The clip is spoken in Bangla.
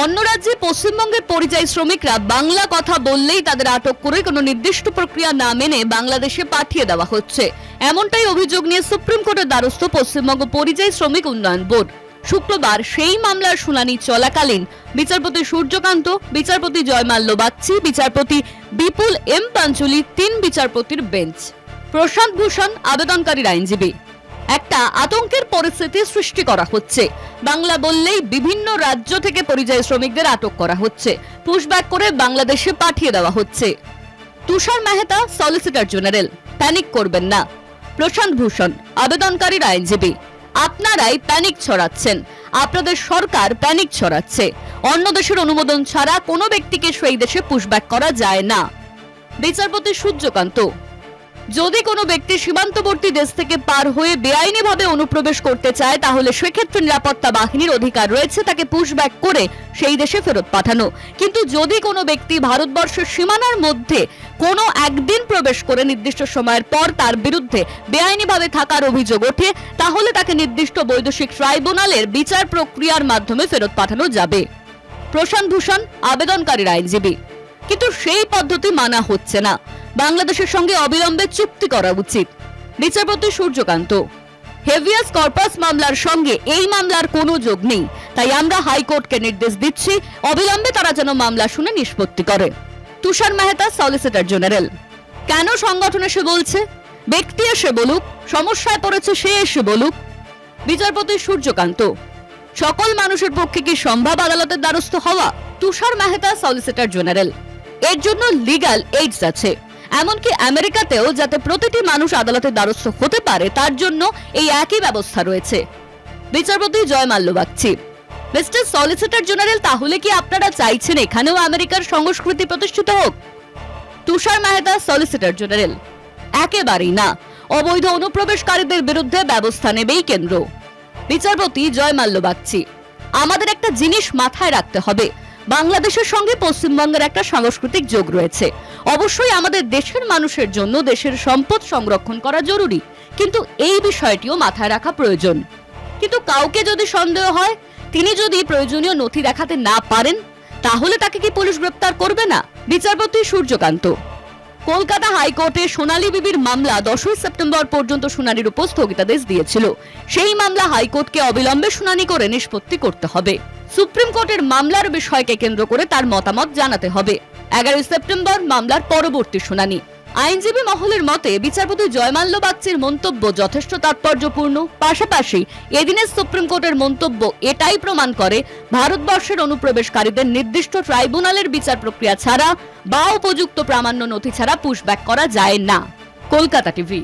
অন্য রাজ্যে পশ্চিমবঙ্গের পরিযায়ী শ্রমিকরা বাংলা কথা বললেই তাদের আটক করে কোনো নির্দিষ্ট প্রক্রিয়া না মেনে বাংলাদেশে পাঠিয়ে দেওয়া হচ্ছে, এমনটাই অভিযোগ নিয়ে সুপ্রিম কোর্টের দ্বারস্থ পশ্চিমবঙ্গ পরিযায়ী শ্রমিক উন্নয়ন বোর্ড। শুক্রবার সেই মামলার শুনানি চলাকালীন বিচারপতি সূর্যকান্ত, বিচারপতি জয়মাল্য বাগচি, বিচারপতি বিপুল এম পাঞ্চুলি, 3 বিচারপতির বেঞ্চ। প্রশান্ত ভূষণ আবেদনকারীর আইনজীবী। একটা আতঙ্কের পরিস্থিতি সৃষ্টি করা হচ্ছে। বাংলা বললেই বিভিন্ন রাজ্য থেকে পরিযায়ী শ্রমিকদের আটক করা হচ্ছে, পুশব্যাক করে বাংলাদেশে পাঠিয়ে দেওয়া হচ্ছে। তুষার মেহতা, সলিসিটর জেনারেল। প্যানিক করবেন না। প্রশান্ত ভূষণ আবেদনকারীর আইনজীবী। আপনারাই প্যানিক ছড়াচ্ছেন, আপনাদের সরকার প্যানিক ছড়াচ্ছে। অন্য দেশের অনুমোদন ছাড়া কোনো ব্যক্তিকে সেই দেশে পুশব্যাক করা যায় না। বিচারপতি সূর্যকান্ত। যদি কোনো ব্যক্তি সীমান্তবর্তী দেশ থেকে পার হয়ে বেআইনিভাবে অনুপ্রবেশ করতে চায় তাহলে সেক্ষেত্রে নিরাপত্তা বাহিনীর অধিকার রয়েছে তাকে পুশব্যাক করে সেই দেশে ফেরত পাঠানো। কিন্তু যদি কোনো ব্যক্তি ভারতবর্ষের সীমানার মধ্যে কোনো একদিন প্রবেশ করে নির্দিষ্ট সময়ের পর তার বিরুদ্ধে বেআইনিভাবে থাকার অভিযোগ ওঠে তাহলে তাকে নির্দিষ্ট বৈদেশিক ট্রাইব্যুনালের বিচার প্রক্রিয়ার মাধ্যমে ফেরত পাঠানো যাবে। প্রশান্ত ভূষণ আবেদনকারীর আইনজীবী। কিন্তু সেই পদ্ধতি মানা হচ্ছে না। বাংলাদেশের সঙ্গে অবিলম্বে চুক্তি করা উচিত। বিচারপতি সূর্যকান্ত। হেভিয়াস কর্পাস মামলার সঙ্গে এই মামলার কোনো যোগ নেই, তাই আমরা হাইকোর্টকে নির্দেশ দিচ্ছি অবিলম্বে তারা যেন মামলা শুনে নিষ্পত্তি করে। তুষার মেহতা, সলিসিটর জেনারেল। কেন সংগঠন এসে বলছে? ব্যক্তি এসে বলুক, সমস্যায় পড়েছে সে এসে বলুক। বিচারপতি সূর্যকান্ত। সকল মানুষের পক্ষে কি সম্ভব আদালতের দ্বারস্থ হওয়া? তুষার মেহতা, সলিসিটর জেনারেল। এর জন্য লিগ্যাল এইডস আছে। এমনকি আমেরিকাতেও যাতে প্রতিটি মানুষ আদালতের দ্বারস্থ হতে পারে তার জন্য এই একই ব্যবস্থা রয়েছে। বিচারপতি Joymalya Bagchi. Mister solicitor general, তাহলে কি আপনারা চাইছেন এখানেও আমেরিকার সংস্কৃতি প্রতিষ্ঠিত হোক? তুষার মেহতা, সলিসিটর জেনারেল। একেবারেই না। অবৈধ অনুপ্রবেশকারীদের বিরুদ্ধে ব্যবস্থা নেবেই কেন্দ্র। বিচারপতি জয়মাল্য বাগচি। আমাদের একটা জিনিস মাথায় রাখতে হবে, বাংলাদেশের সঙ্গে পশ্চিমবঙ্গের একটা সাংস্কৃতিক যোগ রয়েছে। অবশ্যই আমাদের দেশের মানুষের জন্য দেশের সম্পদ সংরক্ষণ করা জরুরি, কিন্তু এই বিষয়টিও মাথায় রাখা প্রয়োজন। কিন্তু কাউকে যদি সন্দেহ হয়, তিনি যদি প্রয়োজনীয় নথি দেখাতে না পারেন, তাহলে তাকে কি পুলিশ গ্রেপ্তার করবে না? বিচারপতি সূর্যকান্ত। কলকাতা হাইকোর্টে সোনালী বিবির মামলা 10 সেপ্টেম্বর পর্যন্ত শুনানির উপর স্থগিতাদেশ দিয়েছিল। সেই মামলা হাইকোর্টকে অবিলম্বে শুনানি করে নিষ্পত্তি করতে হবে। সুপ্রিম কোর্টের মামলার বিষয়কে কেন্দ্র করে তার মতামত জানাতে হবে। 11 সেপ্টেম্বর মামলার পরবর্তী শুনানি। আইনজীবী মহলের মতে বিচারপতি জয়মাল্য বাগচির মন্তব্য যথেষ্ট তাৎপর্যপূর্ণ। পাশাপাশি এদিনের সুপ্রিম কোর্টের মন্তব্য এটাই প্রমাণ করে ভারতবর্ষের অনুপ্রবেশকারীদের নির্দিষ্ট ট্রাইব্যুনালের বিচার প্রক্রিয়া ছাড়া বা উপযুক্ত প্রামাণ্য নথি ছাড়া পুশব্যাক করা যায় না। কলকাতা টিভি।